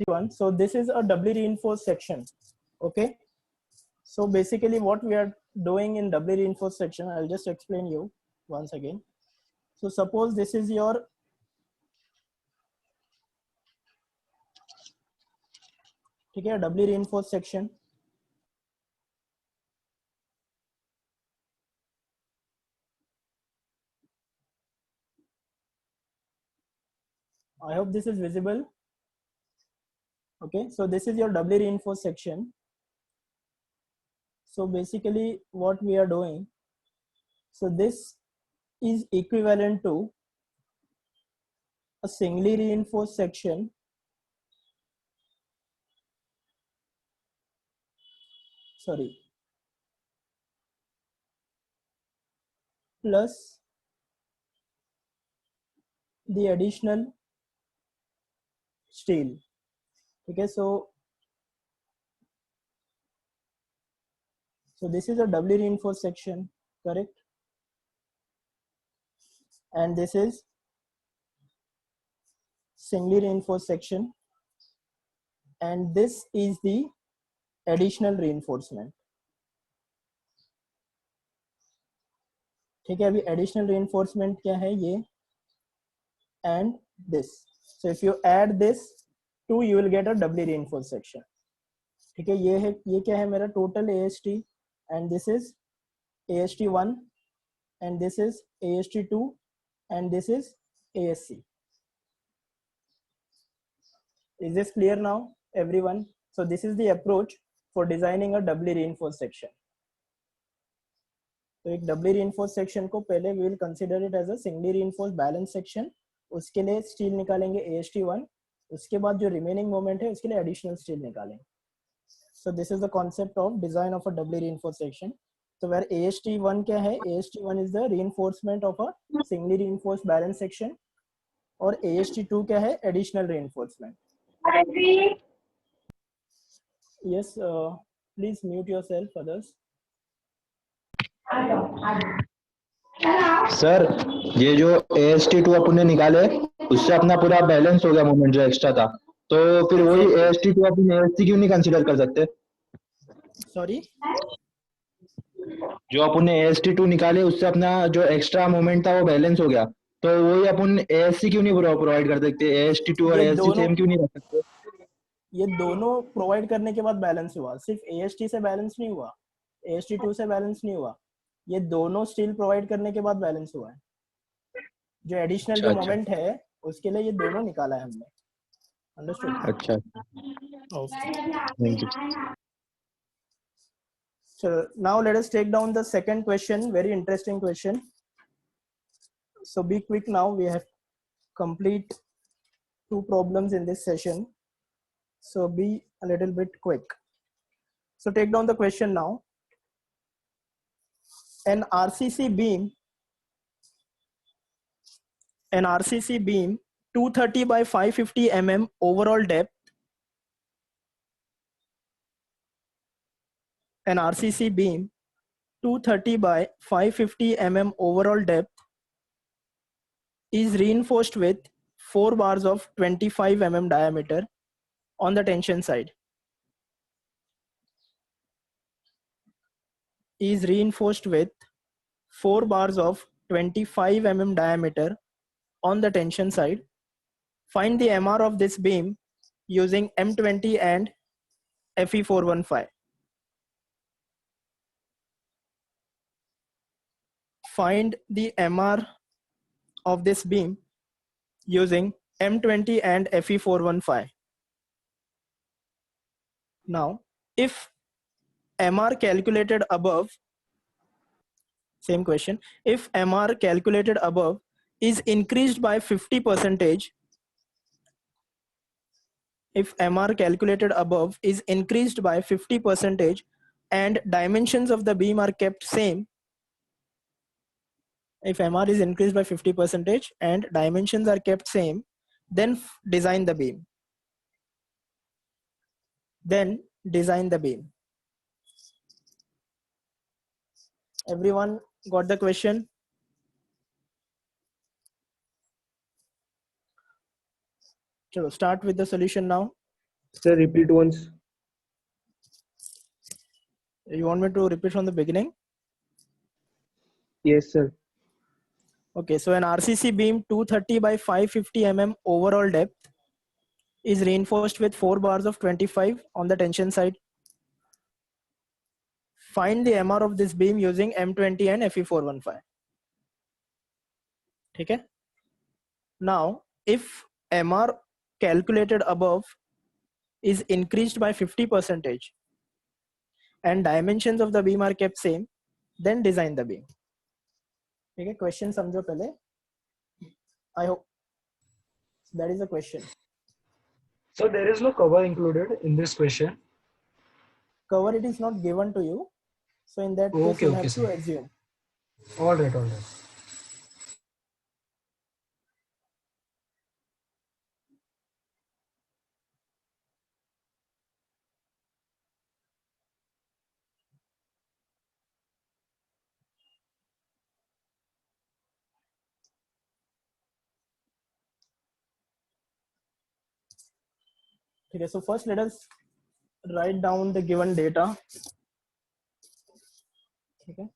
one. So this is a doubly reinforced section. Okay. So basically what we are doing in doubly reinforced section, I'll just explain you once again. So suppose this is your doubly reinforced section. I hope this is visible. Okay, so this is your doubly reinforced section. So basically what we are doing, so this is equivalent to a singly reinforced section plus the additional steel. Okay, so this is a doubly reinforced section, correct? And this is singly reinforced section, and this is the additional reinforcement. ठीक है, अभी additional reinforcement क्या है ये, and this. So if you add this two, you will get a doubly reinforced section. ठीक है, ये है, ये क्या है मेरा total AST, and this is AST1, and this is AST2, and this is ASC. Is this clear now, everyone? So this is the approach for designing a doubly reinforced section. तो एक doubly reinforced section को पहले we will consider it as a singly reinforced balanced section. उसके लिए steel निकालेंगे AST1, उसके बाद जो remaining moment है उसके लिए additional steel निकालेंगे. So this is the concept of design of a doubly reinforced section. So where AST1 क्या है? AST1 is the reinforcement of a singly reinforced balanced section, और AST2 क्या है? Additional reinforcement. Yes, please mute yourself, others. Sir ये जो AST2 अपन ने निकाले उससे अपना पूरा बैलेंस हो गया मोमेंट जो एक्स्ट्रा था, तो फिर वही AST2 अपन ASC क्यों नहीं कंसीडर कर सकते? सॉरी, जो अपन ने AST2 निकाले उससे अपना जो एक्स्ट्रा मोमेंट था वो बैलेंस हो गया, तो वही अपन ASC क्यों नहीं प्रोवाइड कर सकते? AST2 और ASC सेम क्यों नहीं रख सकते? ये दोनों प्रोवाइड करने के बाद बैलेंस हुआ, सिर्फ AST से बैलेंस नहीं हुआ, AST2 से बैलेंस नहीं हुआ, ये दोनों स्टील प्रोवाइड करने के बाद बैलेंस हुआ है. जो एडिशनल जो मोमेंट है उसके लिए ये दोनों निकाला है हमने. अंडरस्टूड? अच्छा, thank you. So now let us take down the second question, very interesting question. So be quick now, we have complete 2 problems in this session. So be a little bit quick. So take down the question now. An RCC beam 230 by 550 mm overall depth. An RCC beam 230 by 550 mm overall depth is reinforced with 4 bars of 25 mm diameter on the tension side. Is reinforced with 4 bars of 25 mm diameter on the tension side. Find the MR of this beam using M20 and Fe415. Find the MR of this beam using M20 and Fe415. Now, if MR calculated above, same question, if MR calculated above is increased by 50%, if MR calculated above is increased by 50% and dimensions of the beam are kept same, if MR is increased by 50% and dimensions are kept same, then design the beam. Then design the beam. Everyone got the question? So start with the solution now. Sir, repeat once. You want me to repeat from the beginning? Yes, sir. Okay, so an RCC beam 230 by 550 mm overall depth is reinforced with 4 bars of 25 on the tension side. Find the MR of this beam using M20 and Fe415. Okay. Now, if MR calculated above is increased by 50% and dimensions of the beam are kept same, then design the beam. Okay, question समझो पहले. I hope that is the question. So there is no cover included in this question. Cover it is not given to you, so in that case Okay, you'll okay, have sir. to assume. All right, all right. Okay, so first let us write down the given data. Okay.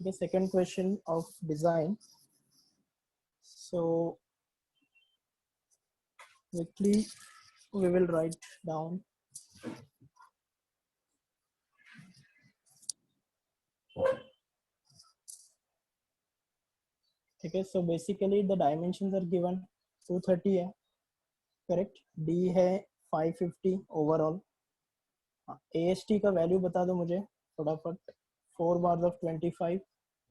The second question of design. So quickly we will write down. Okay, so basically the dimensions are given 230 है, correct? D है 550 overall. AST का value बता दो मुझे फटाफट. 4 bars of 25.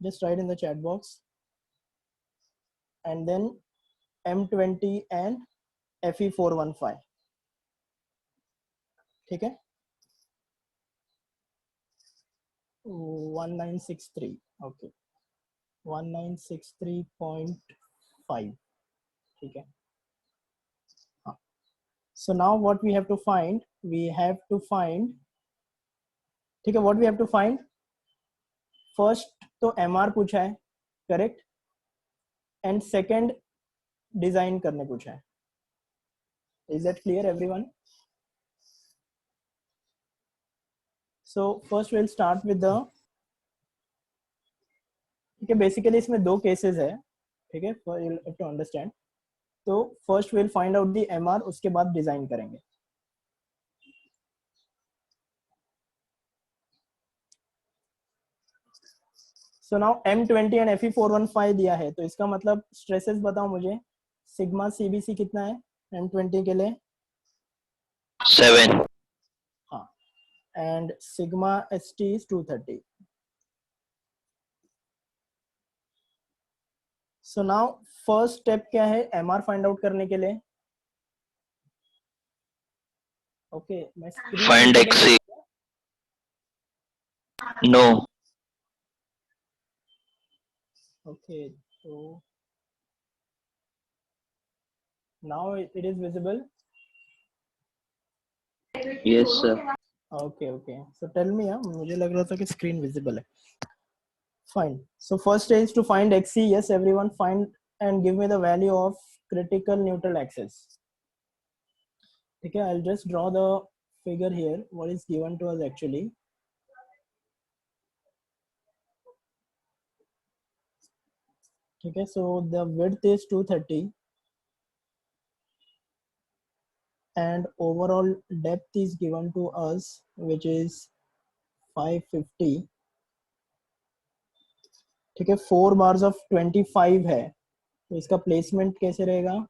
Just write in the chat box. And then M20 and Fe415. ठीक है? 1963. Okay. 1963.5. ठीक है? So now what we have to find? We have to find. ठीक है? What we have to find? First तो MR पूछा है, correct? And second design करने पूछा है. Is that clear, everyone? So first we'll start with the. ठीक है, basically इसमें दो cases है, ठीक है? You'll have to understand. तो first we'll find out the MR, उसके बाद design करेंगे. So now M20 and Fe415 दिया है, तो इसका मतलब stresses बताओ मुझे. सिग्मा CBC कितना है M20 के लिए? 7. हाँ. And sigma ST is 230. So now first step क्या है MR find out करने के लिए? Okay, मैं screen Find XC. No. Okay, so now it is visible. Yes, sir. Okay, okay. So tell me, मुझे लग रहा था कि screen visible है. Fine. So first is to find XC. Yes, everyone find and give me the value of critical neutral axis. Okay, I'll just draw the figure here. What is given to us actually? Okay, so the width is 230 and overall depth is given to us, which is 550. ठीक है, 4 bars of 25 है, तो इसका placement कैसे रहेगा?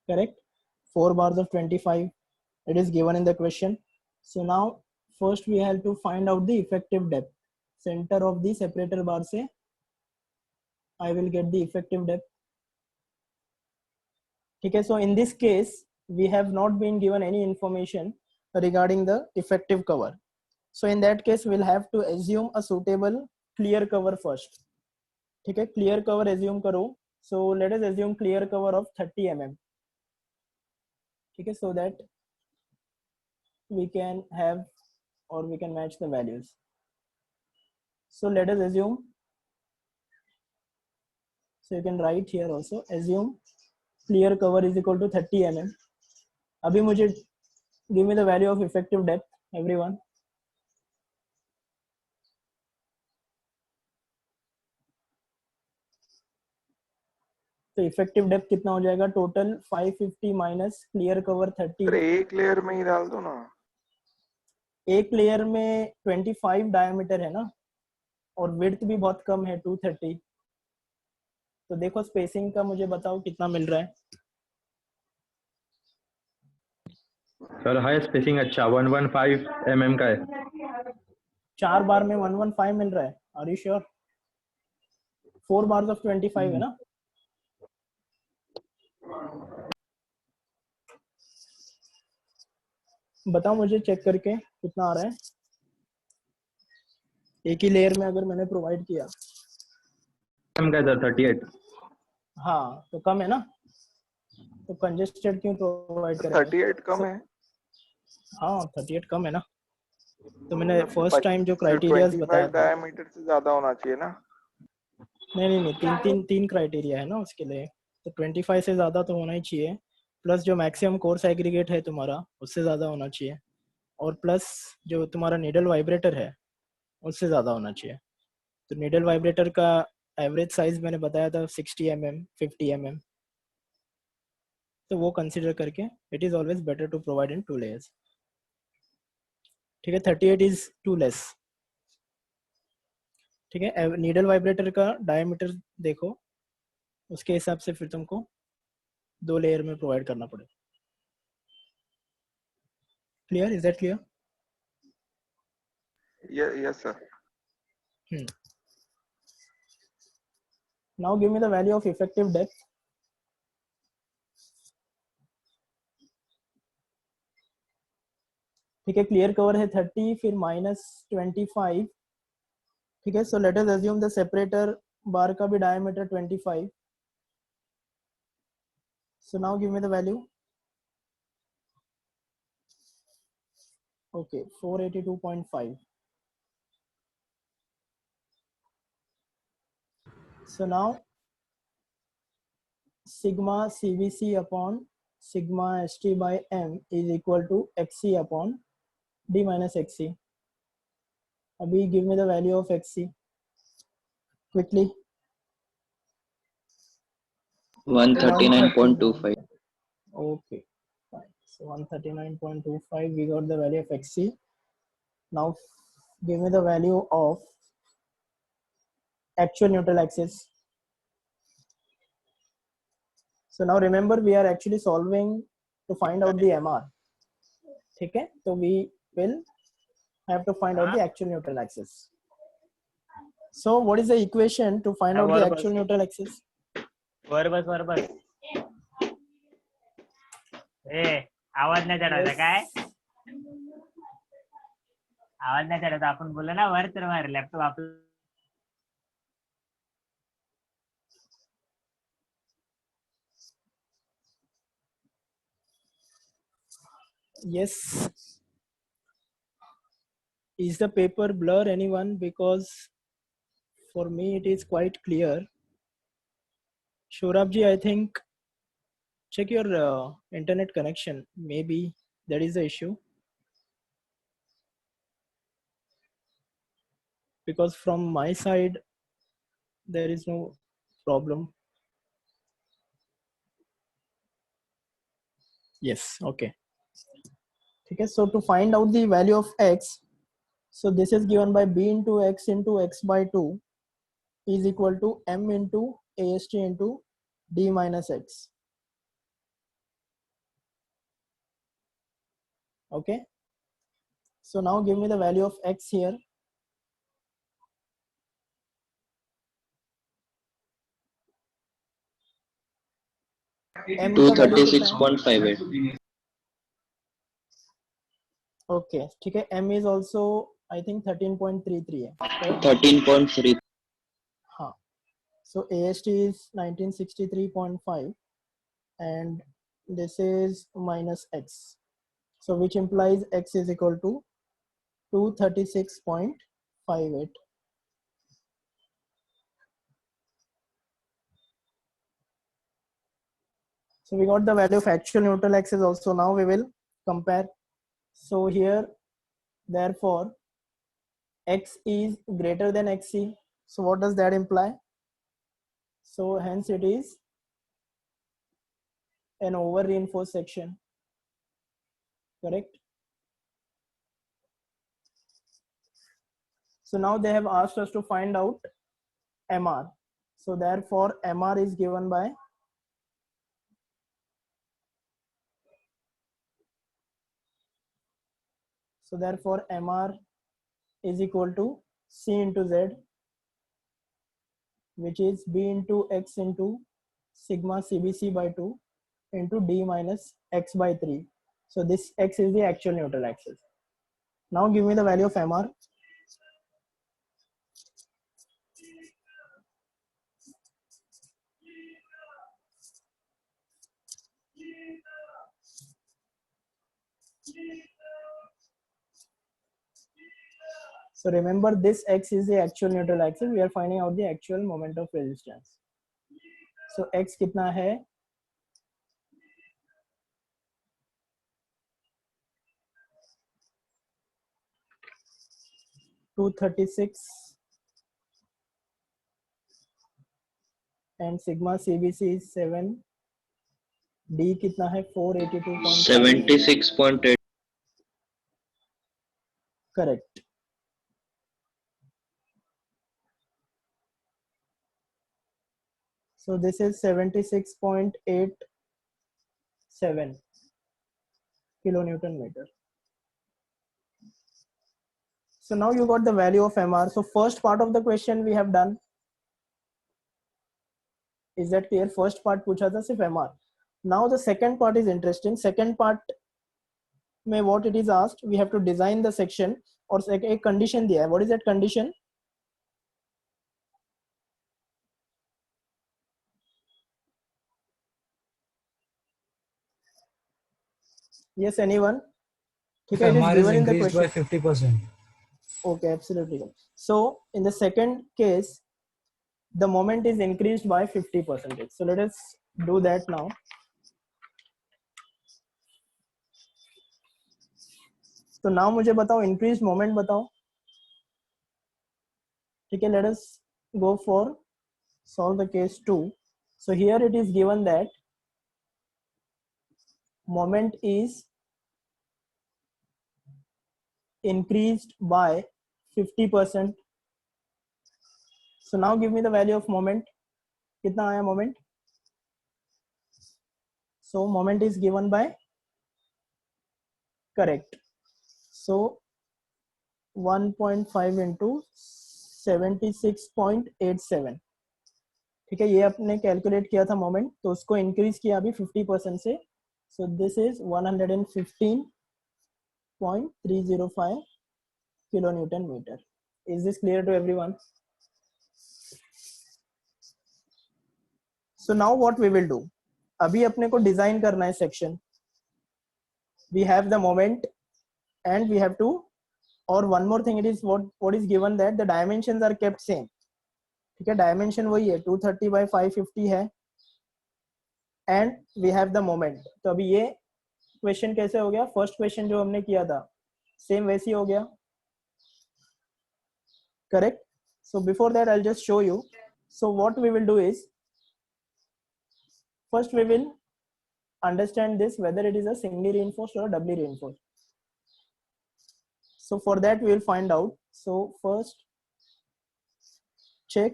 Correct, 4 bars of 25. It is given in the question. So now first we have to find out the effective depth. Center of the separator bar से I will get the effective depth. ठीक है, so in this case we have not been given any information regarding the effective cover. So in that case we'll have to assume a suitable clear cover first. ठीक है, clear cover assume करो. So let us assume clear cover of 30 mm. ठीक है, so that we can have or we can match the values. So let us assume. So you can write here also, assume clear cover is equal to 30 mm. अभी मुझे give me the value of effective depth, everyone. तो effective depth कितना हो जाएगा? Total 550 minus clear cover 30. एक layer में ही डाल दो ना. एक लेयर में 25 डायमीटर है ना, और विड्थ भी बहुत कम है 230. तो देखो स्पेसिंग का मुझे बताओ कितना मिल रहा है. सर हाई स्पेसिंग अच्छा 115 mm का है. 4 बार में 115 मिल रहा है. Are you sure? 4 bars of 25 है ना. बताओ मुझे चेक करके कितना आ रहा है एक ही लेयर में अगर मैंने प्रोवाइड किया. कम का सर 38. हाँ तो कम है ना, तो कंजेस्टेड क्यों प्रोवाइड करेंगे? 38 कम है. हाँ 38 कम है ना. तो मैंने फर्स्ट टाइम जो क्राइटेरियाज बताया था, डायमीटर से ज्यादा होना चाहिए ना. नहीं तीन क्राइटेरिया है ना उसके लिए. तो 25 से ज्यादा तो होना ही चाहिए, प्लस जो मैक्सिमम कोर्स एग्रीगेट है तुम्हारा उससे ज्यादा होना चाहिए, और प्लस जो तुम्हारा नीडल वाइब्रेटर है उससे ज्यादा होना चाहिए. तो नीडल वाइब्रेटर का एवरेज साइज मैंने बताया था 60 mm 50 mm. तो वो कंसीडर करके it is always better to provide in 2 layers. ठीक है, 38 इज टू लेस. ठीक है, नीडल वाइब्रेटर का डायमीटर देखो, उसके हिसाब से फिर तुमको 2 लेयर में प्रोवाइड करना पड़ेगा. Clear? Is that clear? Yes sir. Now give me the value of effective depth. ठीक है, क्लियर कवर है 30, फिर माइनस 25. ठीक है, so let us assume the separator bar का भी diameter 25. So now give me the value. Okay 482.5. So now sigma CVC upon sigma ST by M is equal to XC upon D minus XC. Abhi give me the value of XC quickly. 139.25. Okay, fine. So 139.25 we got the value of XC. Now give me the value of actual neutral axis. So now remember we are actually solving to find out the MR. ठीक है, तो we will have to find out the actual neutral axis. So what is the equation to find out the actual neutral axis? बस आवाज नाही चढायचा काय? आवाज नाही चढायचा. आपण बोललो ना वर, तर वर लॅपटॉप आपलं. Yes. Is the paper blur anyone? Because for me it is quite clear. Shurab ji, I think check your internet connection. Maybe that is the issue. Because from my side there is no problem. Yes, okay. Okay, so to find out the value of x, so this is given by b into x by 2 is equal to m into ast into d minus x. Okay, so now give me the value of x here. M 236.58. Okay, ठीक है. M is also I think 13.33 है. 13.3. हाँ. So AST is 1963.5 and this is minus x. So which implies x is equal to 236.58. So we got the value of actual neutral axis also. Now we will compare. So here, therefore, x is greater than xc. So what does that imply? So hence it is an over reinforced section, correct? So now they have asked us to find out MR. So therefore MR is given by MR is equal to C into Z, which is B into X into sigma CBC by 2 into D minus X by 3. So this X is the actual neutral axis. Now give me the value of MR. So remember, this X is the actual neutral axis. We are finding out the actual moment of resistance. So X कितना है? $236 and sigma CBC is 7. D कितना है? 482.5. 76.8. Correct. So this is 76.87 kilonewton meter. So now you got the value of MR. So first part of the question we have done. Is that clear? First part पूछा था सिर्फ MR. Now the second part is interesting. Second part में what it is asked, we have to design the section और एक condition दिया है. What is that condition? Yes, anyone? If Okay, it is MR is given in the increased by question. 50%. Okay, absolutely. So in the second case, the moment is increased by 50%. So let us do that now. So now मुझे बताओ increased moment बताओ. ठीक है, let us go for solve the case 2. So here it is given that moment is increased by 50%. So now give me the value of moment. कितना आया moment? So moment is given by, correct. So 1.5 into 76.87. ठीक है, ये अपने calculate किया था moment, तो उसको इंक्रीज किया अभी 50% से. So this is 115.305 kilo newton metre. Is this clear to everyone? So now what we will do, अभी अपने को डिजाइन करना है section. We have the moment and we have to, और one more thing, it is what is given that the dimensions are kept same. ठीक है, dimension वही है, 230 by 550 है, and we have the moment. तो अभी ये क्वेश्चन कैसे हो गया? फर्स्ट क्वेश्चन जो हमने किया था सेम वैसी हो गया, correct. So before that I just show you. So what we will do is, first we will understand this whether it is a singly reinforced or a doubly reinforced. So for that we will find out. So first check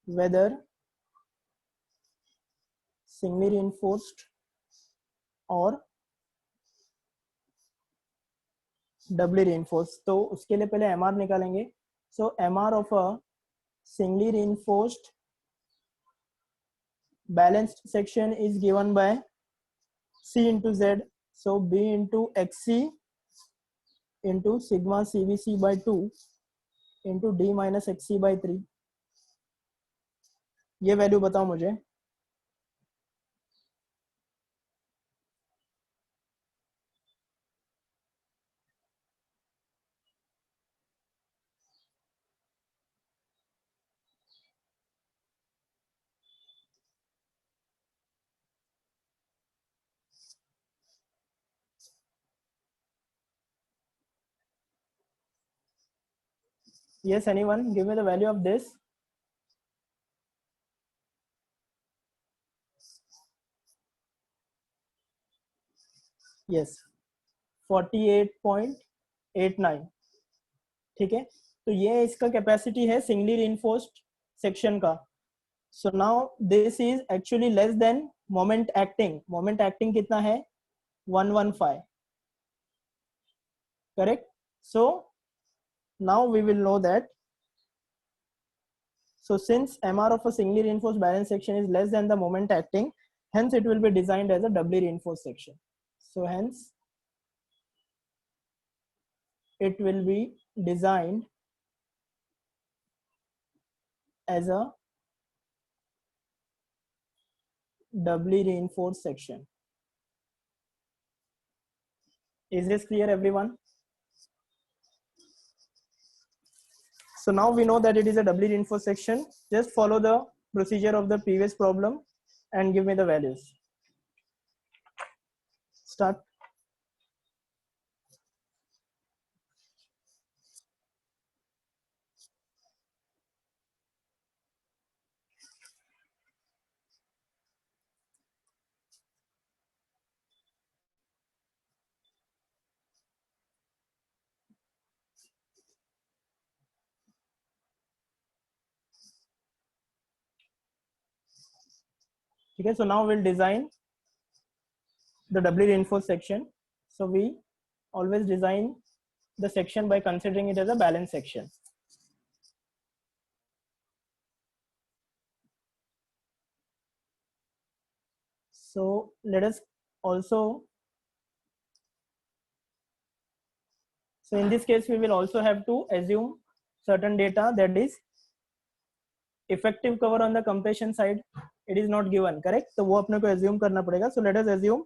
whether singly reinforced or doubly reinforced. तो उसके लिए पहले MR निकालेंगे. So MR of a singly reinforced balanced section is given by C into Z. So B into XC into sigma CBC by 2 into D minus XC by 3. ये value बताओ मुझे. Yes, anyone? Give me the value of this. Yes, 48.89. ठीक है, तो ये इसका capacity है singly reinforced section का. So now this is actually less than moment acting. Moment acting कितना है? 115. Correct. So now we will know that. So since MR of a singly reinforced balance section is less than the moment acting, hence it will be designed as a doubly reinforced section. So hence it will be designed as a doubly reinforced section. Is this clear, everyone? So now we know that it is a doubly reinforced section. Just follow the procedure of the previous problem and give me the values. Start. Okay, so now we'll design the doubly reinforced section. So we always design the section by considering it as a balanced section. So let us also, so in this case we will also have to assume certain data, that is effective cover on the compression side. It is not given, correct? तो वो अपने को assume करना पड़ेगा. So let us assume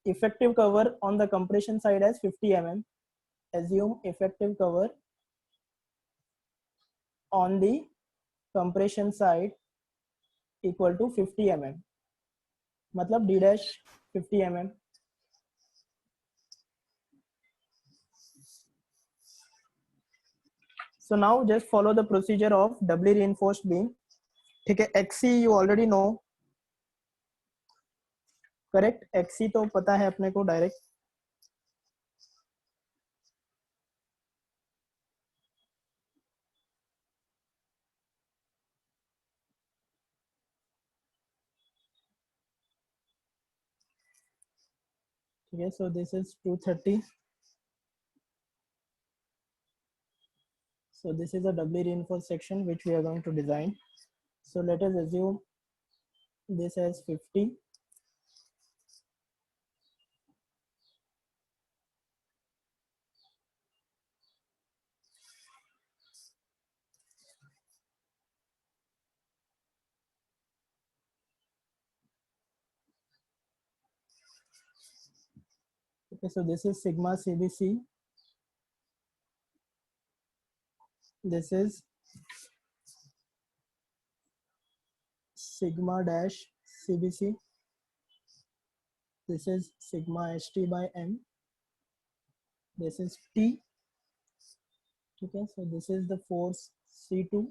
effective cover on the compression side as 50 mm. Assume effective cover on the compression side equal to 50 mm. मतलब d dash 50 mm. So now just follow the procedure of doubly reinforced beam. ठीक है, XC you already know, correct? XC तो पता है अपने को direct. ठीक है, so this is 230. So this is a doubly reinforced section which we are going to design. So let us assume this as 50. Okay, so this is sigma CBC. This is sigma dash CBC. This is sigma HT by M. This is T. Okay, so this is the force C2.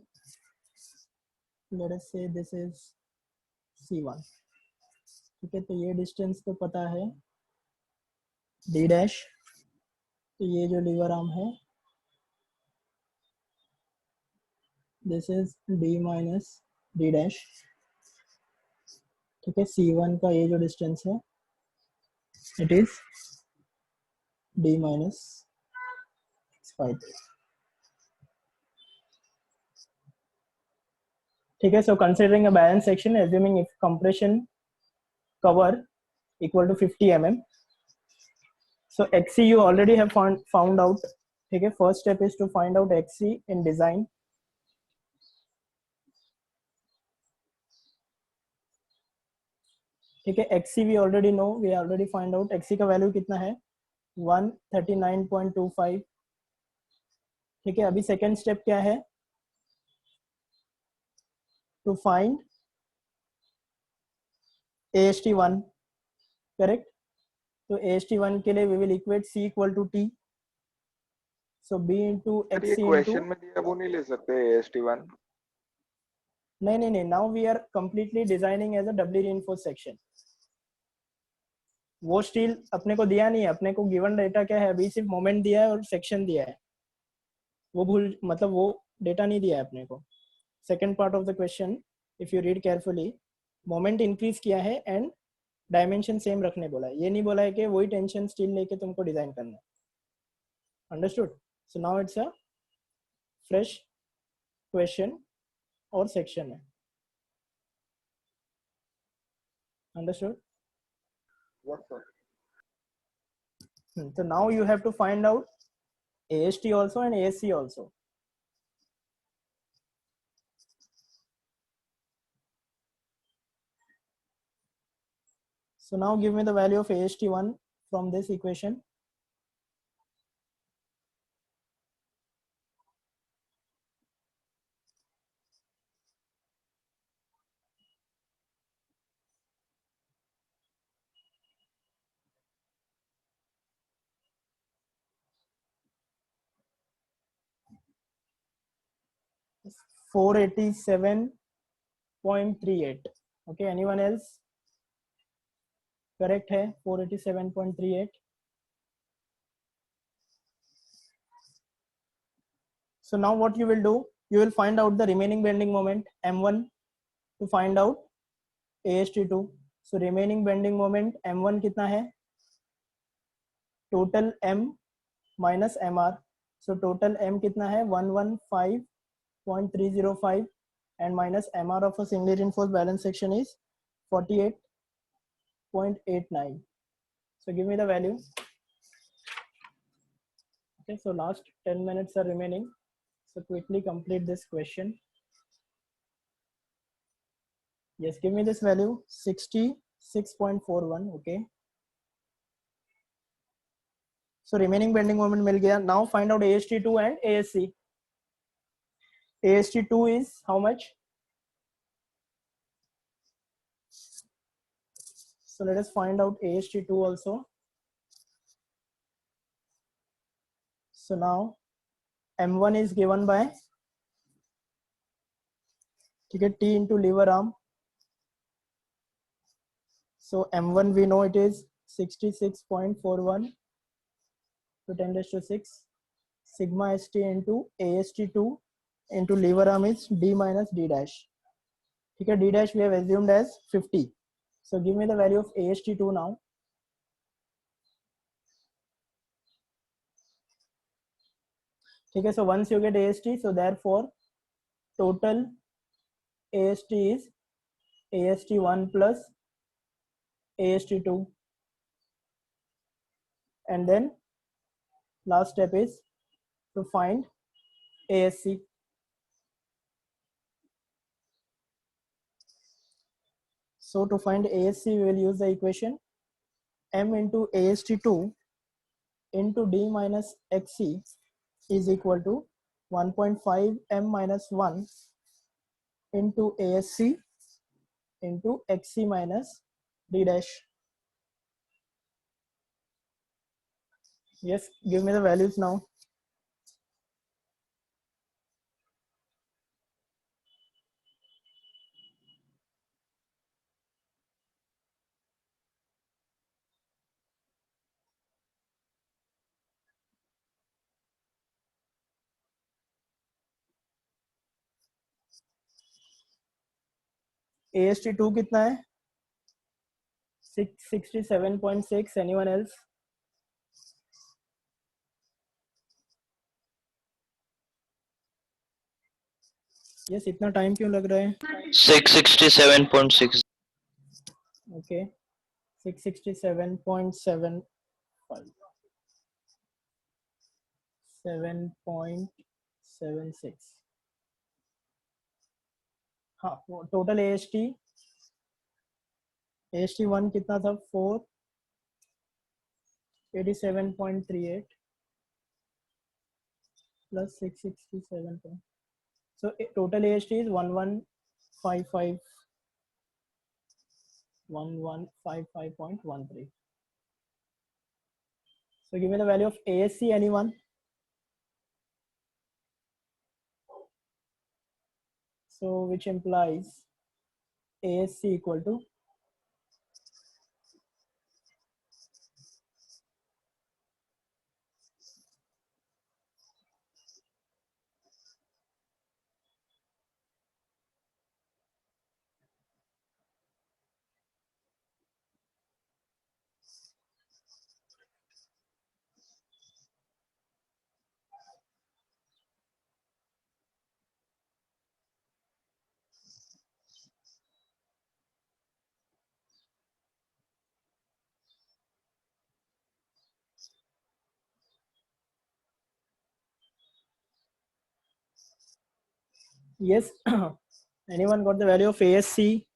Let us say this is C1. ठीक है, तो ये distance तो पता है D dash. तो ये जो लीवर आर्म है, this is D minus D dash. ठीक है, C1 का ये जो डिस्टेंस है, it is D minus 5. ठीक है, so considering a balanced section, assuming if compression cover equal to 50 mm. So XC you already have found out. ठीक है, first step is to find out XC in design. ठीक है, XC we already know, we already find out. XC का value कितना है? 139.25. ठीक है, अभी सेकेंड स्टेप क्या है? To find AST1, correct? तो AST1 के लिए we will equate C equal to T. So B into sir ये XC into, क्वेश्चन में दिया वो नहीं ले सकते AST1? नहीं, now we are completely designing as a doubly reinforced section. वो स्टील अपने को दिया नहीं है, अपने को गिवन डेटा क्या है, अभी सिर्फ मोमेंट दिया है और सेक्शन दिया है, वो भूल मतलब वो डेटा नहीं दिया है अपने को. Second part of the question if you read carefully, moment increase किया है एंड डायमेंशन सेम रखने बोला है, ये नहीं बोला है कि वही टेंशन स्टील लेके तुमको डिजाइन करना है. Understood? So now it's a fresh question और सेक्शन है. Understood? Yes, sir. So now you have to find out AST also and ASC also. So now give me the value of AST1 from this equation. It's 487.38. Okay, anyone else? Correct है 487.38. So now what you will do, you will find out the remaining bending moment M1 to find out AST2. So remaining bending moment M1 कितना है? Total M minus MR. So total M कितना है? 115.305 and minus MR of a singly reinforced balance section is 48.89. So give me the value. Okay, so last 10 minutes are remaining. So quickly complete this question. Yes, give me this value 66.41. Okay. So remaining bending moment मिल गया. Now find out AST2 and ASC. AST2 is how much? So let us find out AST2 also. So now M1 is given by T into lever arm. So M1 we know it is 66.41 to 10 raised to 6. Sigma ST into AST2 into lever arm is D minus D dash. Okay, D dash we have assumed as 50. So give me the value of AST2 now. Okay, so once you get AST, so therefore total AST is AST1 plus AST2, and then last step is to find ASC. So to find ASC, we will use the equation M into AST2 into D minus XC is equal to 1.5 M minus 1 into ASC into XC minus D dash. Yes, give me the values now. AST2 कितना है? 667.6. Anyone else? Yes, इतना time क्यों लग रहा है? 667.6. Okay, 667.75. 7.76. हाँ, total AST1 कितना था? 487.38 plus 667. So total AST is 1155.13. So give me the value of ASC, anyone? So which implies ASC equal to yes. Anyone got the value of ASC?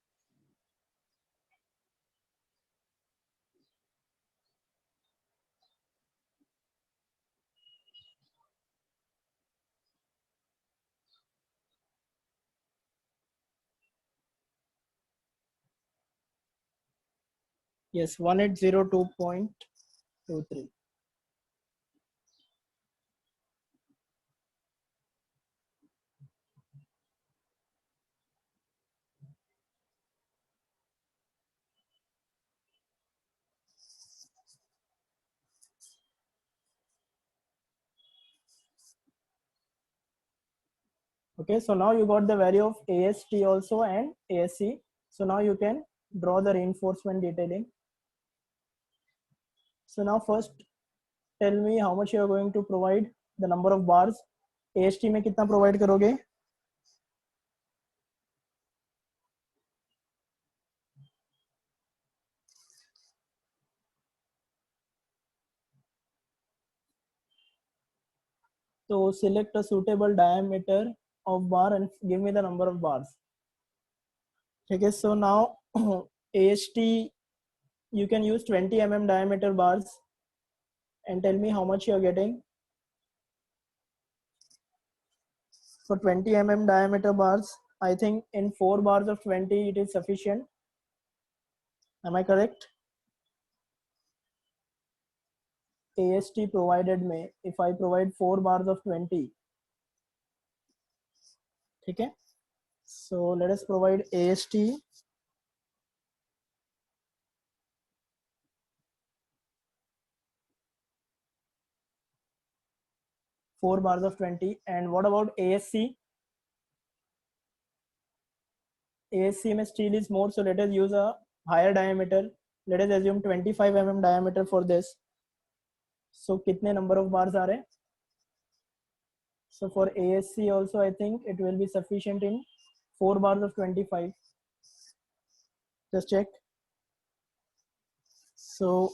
Yes, 1802.23. Okay, so now you got the value of AST also and ASC. So now you can draw the reinforcement detailing. So now first tell me how much you are going to provide, the number of bars. AST में कितना provide करोगे? So select a suitable diameter of bar and give me the number of bars. Okay, so now AST you can use 20 mm diameter bars and tell me how much you are getting. For 20 mm diameter bars, I think in 4 bars of 20 it is sufficient. Am I correct? AST provided me, if I provide 4 bars of 20. Okay, so let us provide AST. Four bars of 20. And what about ASC? ASC में steel is more, so let us use a higher diameter. Let us assume 25 mm diameter for this. So कितने number of bars are there? So for ASC also I think it will be sufficient in 4 bars of 25. Just check. So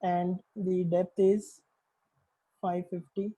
and the depth is 550.